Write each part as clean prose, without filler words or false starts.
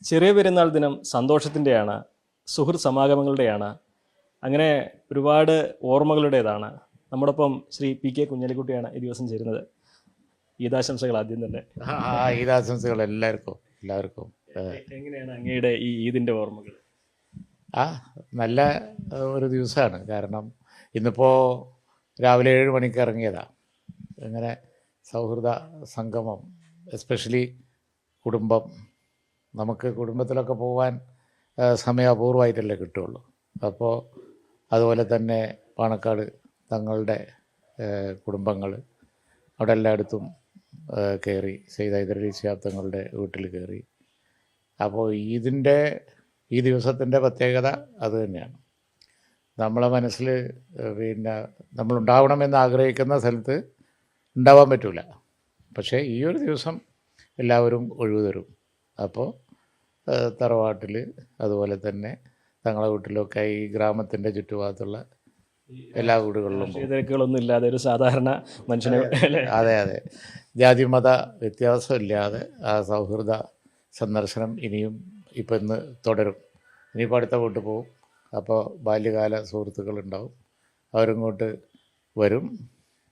ചെറിയ പെരുന്നാൾ ദിനം സന്തോഷത്തിൻ്റെയാണ്, സുഹൃത്ത് സമാഗമങ്ങളുടെയാണ്, അങ്ങനെ ഒരുപാട് ഓർമ്മകളുടേതാണ്. നമ്മോടൊപ്പം ശ്രീ പി കെ കുഞ്ഞാലിക്കുട്ടിയാണ് ഈ ദിവസം ചേരുന്നത്. ഈദാശംസകൾ ആദ്യം തന്നെ. ഈദാശംസകൾ എല്ലാവർക്കും. എങ്ങനെയാണ് അങ്ങയുടെ ഈ ഈദിൻ്റെ ഓർമ്മകൾ? നല്ല ഒരു ദിവസമാണ്. കാരണം ഇന്നിപ്പോൾ രാവിലെ 7 മണിക്ക് ഇറങ്ങിയതാണ്. ഇങ്ങനെ സൗഹൃദ സംഗമം, എസ്പെഷ്യലി കുടുംബം. നമുക്ക് കുടുംബത്തിലൊക്കെ പോകാൻ സമയം അപൂർവമായിട്ടല്ലേ കിട്ടുള്ളൂ. അപ്പോൾ അതുപോലെ തന്നെ പാണക്കാട് തങ്ങളുടെ കുടുംബങ്ങൾ അവിടെ എല്ലായിടത്തും കയറി, സെയ്ദ് ഹൈദരലി ശിഹാബ് തങ്ങളുടെ വീട്ടിൽ കയറി. അപ്പോൾ ഈ ദിവസത്തിൻ്റെ പ്രത്യേകത അത് തന്നെയാണ്. നമ്മളെ മനസ്സിൽ നമ്മളുണ്ടാവണമെന്ന് ആഗ്രഹിക്കുന്ന സ്ഥലത്ത് ഉണ്ടാവാൻ പറ്റില്ല. പക്ഷേ ഈ ഒരു ദിവസം എല്ലാവരും ഒഴിവ് തരും. അപ്പോൾ തറവാട്ടിൽ, അതുപോലെ തന്നെ തങ്ങളെ വീട്ടിലൊക്കെ ഈ ഗ്രാമത്തിൻ്റെ ചുറ്റുഭാഗത്തുള്ള എല്ലാ വീടുകളിലും തിരക്കുകളൊന്നും ഇല്ലാതെ ഒരു സാധാരണ മനുഷ്യനെ അതെ ജാതി മത വ്യത്യാസമില്ലാതെ ആ സൗഹൃദ സന്ദർശനം ഇപ്പം ഇന്ന് തുടരും. ഇനിയിപ്പോൾ അടുത്ത വീട്ടിൽ പോകും. അപ്പോൾ ബാല്യകാല സുഹൃത്തുക്കളുണ്ടാവും, അവരിങ്ങോട്ട് വരും.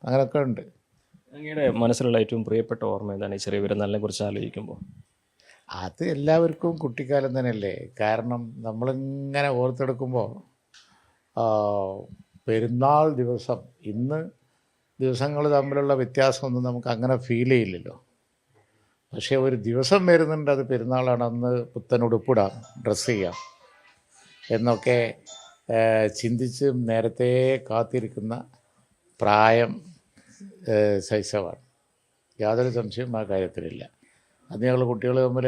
അങ്ങനെയൊക്കെ ഉണ്ട്. അങ്ങയുടെ മനസ്സിലുള്ള ഏറ്റവും പ്രിയപ്പെട്ട ഓർമ്മ എന്താണ് ഈ ചെറിയ പെരുന്നാളിനെ കുറിച്ച് ആലോചിക്കുമ്പോൾ? അത് എല്ലാവർക്കും കുട്ടിക്കാലം തന്നെയല്ലേ. കാരണം നമ്മളിങ്ങനെ ഓർത്തെടുക്കുമ്പോൾ പെരുന്നാൾ ദിവസം, ഇന്ന് ദിവസങ്ങൾ തമ്മിലുള്ള വ്യത്യാസമൊന്നും നമുക്ക് അങ്ങനെ ഫീൽ ചെയ്യില്ലല്ലോ. പക്ഷേ ഒരു ദിവസം വരുന്നുണ്ട്, അത് പെരുന്നാളാണ്, അന്ന് പുത്തൻ ഉടുപ്പിടാം, ഡ്രസ്സ് ചെയ്യാം എന്നൊക്കെ ചിന്തിച്ച് നേരത്തെ കാത്തിരിക്കുന്ന പ്രായം ശൈശവമാണ്. യാതൊരു സംശയവും ആ കാര്യത്തിലില്ല. അത് ഞങ്ങൾ കുട്ടികൾ തമ്മിൽ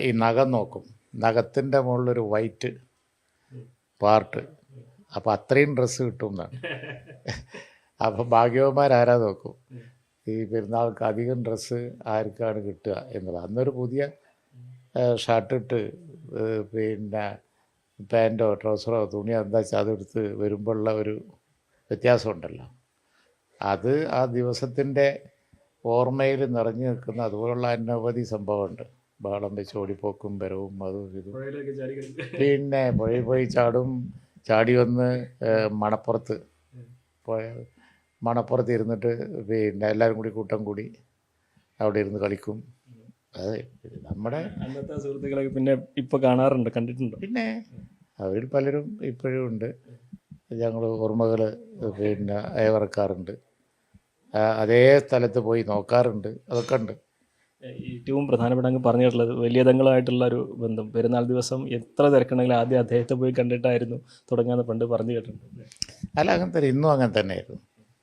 ഈ നഖം നോക്കും, നഖത്തിൻ്റെ മുകളിലൊരു വൈറ്റ് പാർട്ട്, അപ്പോൾ അത്രയും ഡ്രസ്സ് കിട്ടും എന്നാണ്. അപ്പോൾ ഭാഗ്യവന്മാരാരാ നോക്കും ഈ പെരുന്നാൾക്ക് അധികം ഡ്രസ്സ് ആർക്കാണ് കിട്ടുക എന്നുള്ളത്. അന്നൊരു പുതിയ ഷർട്ടിട്ട് പാൻറ്റോ ട്രൗസറോ തുണിയോ എന്താ വെച്ചാൽ അതെടുത്ത് വരുമ്പോഴുള്ള ഒരു വ്യത്യാസമുണ്ടല്ലോ, അത് ആ ദിവസത്തിൻ്റെ ഓർമ്മയിൽ നിറഞ്ഞു നിൽക്കുന്ന അതുപോലുള്ള അനവധി സംഭവമുണ്ട്. ബഹളം വെച്ച് ഓടിപ്പോക്കും വരവും അതും ഇതും. പിന്നെ പുഴയിൽ പോയി ചാടി വന്ന് മണപ്പുറത്ത് ഇരുന്നിട്ട് എല്ലാവരും കൂടി കൂട്ടം കൂടി അവിടെ ഇരുന്ന് കളിക്കും. അതെ, നമ്മുടെ അന്നത്തെ സുഹൃത്തുക്കളൊക്കെ പിന്നെ ഇപ്പോൾ കാണാറുണ്ട്, കണ്ടിട്ടുണ്ടോ? പിന്നെ അവരിൽ പലരും ഇപ്പോഴും ഉണ്ട്. ഞങ്ങൾ ഓർമ്മകൾ അയവിറക്കാറുണ്ട്, അതേ സ്ഥലത്ത് പോയി നോക്കാറുണ്ട്, അതൊക്കെ ഉണ്ട്. ഏറ്റവും പ്രധാനപ്പെട്ട അങ്ങ് പറഞ്ഞിട്ടുള്ളത് വലിയതങ്ങളുമായിട്ടുള്ള ഒരു ബന്ധം. പെരുന്നാൾ ദിവസം എത്ര തിരക്കുണ്ടെങ്കിലും ആദ്യം അദ്ദേഹത്തെ പോയി കണ്ടിട്ടായിരുന്നു തുടങ്ങാന്ന് പണ്ട് പറഞ്ഞു കേട്ടിട്ടുണ്ട്. അല്ല, അങ്ങനെ തന്നെ ഇന്നും അങ്ങനെ തന്നെയായിരുന്നു.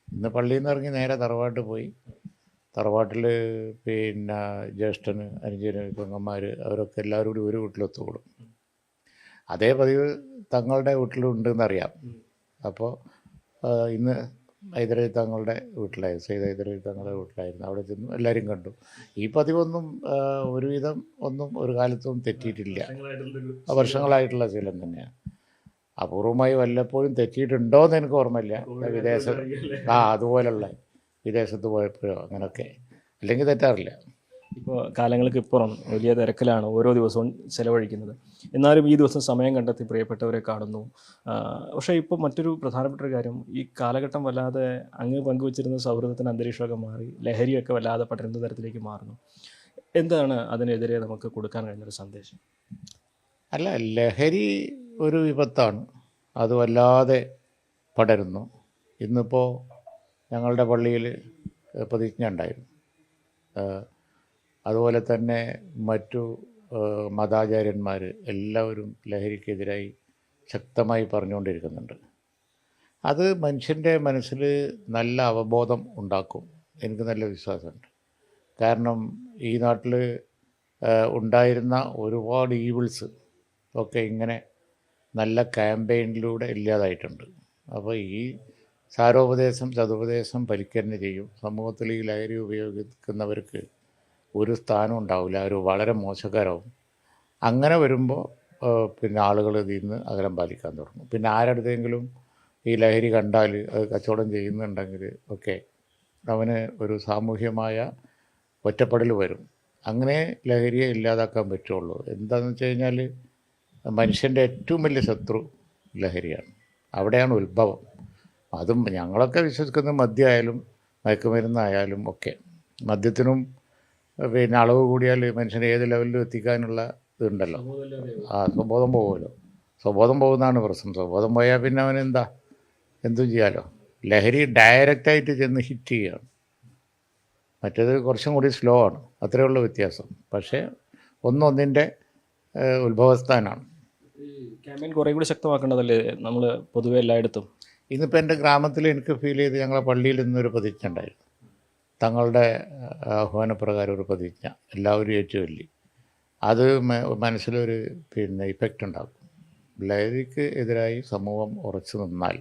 ഇന്ന് പള്ളിയിൽ നിന്ന് ഇറങ്ങി നേരെ തറവാട്ട് പോയി. തറവാട്ടിൽ ജ്യേഷ്ഠന്, അനുജന്, പെങ്ങന്മാർ അവരൊക്കെ എല്ലാവരും കൂടി ഒരു വീട്ടിലൊത്തുകൂടും. അതേ പതിവ് തങ്ങളുടെ വീട്ടിലുണ്ടെന്നറിയാം. അപ്പോൾ ഇന്ന് ഹൈദരലി തങ്ങളുടെ വീട്ടിലായിരുന്നു, സെയ്ദ് ഹൈദരലി തങ്ങളുടെ വീട്ടിലായിരുന്നു. അവിടെ ചെന്നു എല്ലാവരും കണ്ടു. ഈ പതിവൊന്നും ഒരുവിധം ഒന്നും ഒരു കാലത്തും തെറ്റിയിട്ടില്ല. വർഷങ്ങളായിട്ടുള്ള ശീലം തന്നെയാണ്. അപൂർവമായി വല്ലപ്പോഴും തെറ്റിയിട്ടുണ്ടോ എന്ന് എനിക്ക് ഓർമ്മയില്ല. അതുപോലുള്ള വിദേശത്ത് പോയപ്പോഴോ അങ്ങനെയൊക്കെ, അല്ലെങ്കിൽ തെറ്റാറില്ല. ഇപ്പോൾ കാലങ്ങൾക്ക് ഇപ്പുറം വലിയ തിരക്കിലാണ് ഓരോ ദിവസവും ചിലവഴിക്കുന്നത്. എന്നാലും ഈ ദിവസം സമയം കണ്ടെത്തി പ്രിയപ്പെട്ടവരെ കാണുന്നു. പക്ഷേ ഇപ്പോൾ മറ്റൊരു പ്രധാനപ്പെട്ട ഒരു കാര്യം, ഈ കാലഘട്ടം വല്ലാതെ അങ്ങ് പങ്കുവച്ചിരുന്ന സൗഹൃദത്തിൻ്റെ അന്തരീക്ഷമൊക്കെ മാറി ലഹരിയൊക്കെ വല്ലാതെ പടരുന്ന തരത്തിലേക്ക് മാറുന്നു. എന്താണ് അതിനെതിരെ നമുക്ക് കൊടുക്കാൻ കഴിയുന്നൊരു സന്ദേശം? അല്ല, ലഹരി ഒരു വിപത്താണ്, അത് വല്ലാതെ പടരുന്നു. ഇന്നിപ്പോൾ ഞങ്ങളുടെ പള്ളിയിൽ പ്രതിജ്ഞ ഉണ്ടായിരുന്നു. അതുപോലെ തന്നെ മറ്റു മതാചാര്യന്മാർ എല്ലാവരും ലഹരിക്കെതിരായി ശക്തമായി പറഞ്ഞുകൊണ്ടിരിക്കുന്നുണ്ട്. അത് മനുഷ്യൻ്റെ മനസ്സിൽ നല്ല അവബോധം ഉണ്ടാക്കും, എനിക്ക് നല്ല വിശ്വാസമുണ്ട്. കാരണം ഈ നാട്ടിൽ ഉണ്ടായിരുന്ന ഒരുപാട് ഈവിൾസ് ഒക്കെ ഇങ്ങനെ നല്ല ക്യാമ്പയിനിലൂടെ ഇല്ലാതായിട്ടുണ്ട്. അപ്പോൾ ഈ സാരോപദേശം സതുപദേശം പരിക്കന്നെ ചെയ്യും. സമൂഹത്തിൽ ഈ ലഹരി ഉപയോഗിക്കുന്നവർക്ക് ഒരു സ്ഥാനം ഉണ്ടാവില്ല, അവർ വളരെ മോശക്കാരാവും. അങ്ങനെ വരുമ്പോൾ ആളുകൾ ഇതിൽ നിന്ന് അകലം പാലിക്കാൻ തുടങ്ങും. പിന്നെ ആരടുത്തെങ്കിലും ഈ ലഹരി കണ്ടാൽ അത് കച്ചവടം ചെയ്യുന്നുണ്ടെങ്കിൽ ഒക്കെ അവന് ഒരു സാമൂഹ്യമായ ഒറ്റപ്പെടൽ വരും. അങ്ങനെ ലഹരിയെ ഇല്ലാതാക്കാൻ പറ്റുള്ളൂ. എന്താണെന്ന് വെച്ച് കഴിഞ്ഞാൽ മനുഷ്യൻ്റെ ഏറ്റവും വലിയ ശത്രു ലഹരിയാണ്. അവിടെയാണ് ഉത്ഭവം. അതും ഞങ്ങളൊക്കെ വിശ്വസിക്കുന്നത് മദ്യമായാലും മയക്കുമരുന്നായാലും ഒക്കെ. മദ്യത്തിനും പിന്നെ അളവ് കൂടിയാൽ മനുഷ്യനെ ഏത് ലെവലിലും എത്തിക്കാനുള്ള ഇതുണ്ടല്ലോ. സ്വബോധം പോകുമല്ലോ. സ്വബോധം പോകുന്നതാണ് പ്രശ്നം. സ്വബോധം പോയാൽ പിന്നെ അവനെന്താ എന്തും ചെയ്യാമല്ലോ. ലഹരി ഡയറക്റ്റായിട്ട് ചെന്ന് ഹിറ്റ് ചെയ്യുകയാണ്. മറ്റേത് കുറച്ചും കൂടി സ്ലോ ആണ്. അത്രയേ ഉള്ളൂ വ്യത്യാസം. പക്ഷേ ഒന്നൊന്നിൻ്റെ ഉത്ഭവസ്ഥാനാണ്. ഈ ക്യാമ്പയിൻ കുറേ കൂടി ശക്തമാക്കേണ്ടതല്ലേ നമ്മൾ പൊതുവെ എല്ലായിടത്തും? ഇന്നിപ്പോൾ എൻ്റെ ഗ്രാമത്തിൽ എനിക്ക് ഫീൽ ചെയ്ത് ഞങ്ങളെ പള്ളിയിൽ ഇന്നൊരു പ്രതിജ്ഞ ഉണ്ടായിരുന്നു. തങ്ങളുടെ ആഹ്വാനപ്രകാരം ഒരു പ്രതിജ്ഞ എല്ലാവരും ഏറ്റുചൊല്ലി. അത് മനസ്സിലൊരു പിന്നെ ഇഫക്റ്റ് ഉണ്ടാകും. ലഹരിക്ക് എതിരായി സമൂഹം ഉറച്ചു നിന്നാൽ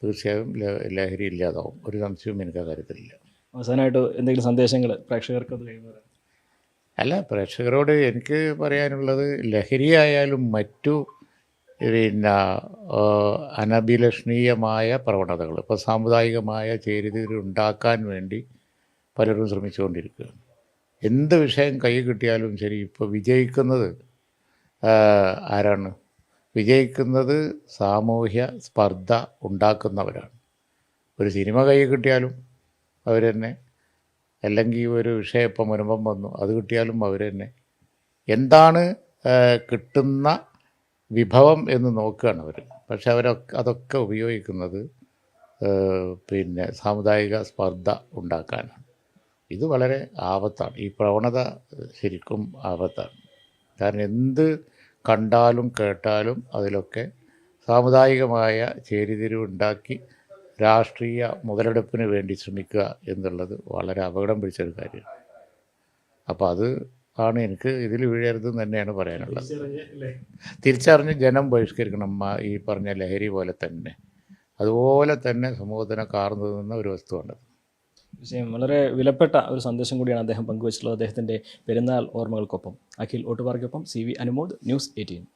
തീർച്ചയായും ലഹരി ഇല്ലാതാവും. ഒരു സംശയവും എനിക്ക് ആ കാര്യത്തിലില്ല. അവസാനമായിട്ട് എന്തെങ്കിലും സന്ദേശങ്ങൾ പ്രേക്ഷകർക്ക് അത് കൈമാറാൻ? അല്ല, പ്രേക്ഷകരോട് എനിക്ക് പറയാനുള്ളത് ലഹരിയായാലും മറ്റു പിന്നെ അനഭിലഷണീയമായ പ്രവണതകൾ ഇപ്പോൾ സാമുദായികമായ ചേരിതിരിവ് ഉണ്ടാക്കാൻ വേണ്ടി പലരും ശ്രമിച്ചുകൊണ്ടിരിക്കുകയാണ്. എന്ത് വിഷയം കൈ കിട്ടിയാലും ശരി, ഇപ്പോൾ വിജയിക്കുന്നത് ആരാണ്? വിജയിക്കുന്നത് സാമൂഹ്യ സ്പർദ്ധ ഉണ്ടാക്കുന്നവരാണ്. ഒരു സിനിമ കൈ കിട്ടിയാലും അവർ തന്നെ, അല്ലെങ്കിൽ ഒരു വിഷയം ഇപ്പം മുൻപം വന്നു അത് കിട്ടിയാലും അവർ തന്നെ. എന്താണ് കിട്ടുന്ന വിഭവം എന്ന് നോക്കുകയാണ് അവർ. പക്ഷെ അതൊക്കെ ഉപയോഗിക്കുന്നത് പിന്നെ സാമുദായിക സ്പർദ്ധ ഉണ്ടാക്കാനാണ്. ഇത് വളരെ ആപത്താണ്. ഈ പ്രവണത ശരിക്കും ആപത്താണ്. കാരണം എന്ത് കണ്ടാലും കേട്ടാലും അതിലൊക്കെ സാമുദായികമായ ചേരിതിരിവുണ്ടാക്കി രാഷ്ട്രീയ മുതലെടുപ്പിന് വേണ്ടി ശ്രമിക്കുക എന്നുള്ളത് വളരെ അപകടം പിടിച്ചൊരു കാര്യമാണ്. അപ്പോൾ അത് ആണ് എനിക്ക് ഇതിൽ വീഴരുതെന്ന് തന്നെയാണ് പറയാനുള്ളത്. തിരിച്ചറിഞ്ഞ് ജനം ബഹിഷ്കരിക്കണം. ഈ പറഞ്ഞ ലഹരി പോലെ തന്നെ, അതുപോലെ തന്നെ സമൂഹത്തിനെ കാർന്നു നിന്ന ഒരു വസ്തുവാണ്. വിഷയം വളരെ വിലപ്പെട്ട ഒരു സന്ദേശം കൂടിയാണ് അദ്ദേഹം പങ്കുവച്ചിട്ടുള്ളത്. അദ്ദേഹത്തിൻ്റെ പെരുന്നാൾ ഓർമ്മകൾക്കൊപ്പം. അഖിൽ ഓട്ടുപാറയ്ക്കൊപ്പം CV അനുമോദ്, ന്യൂസ് 18.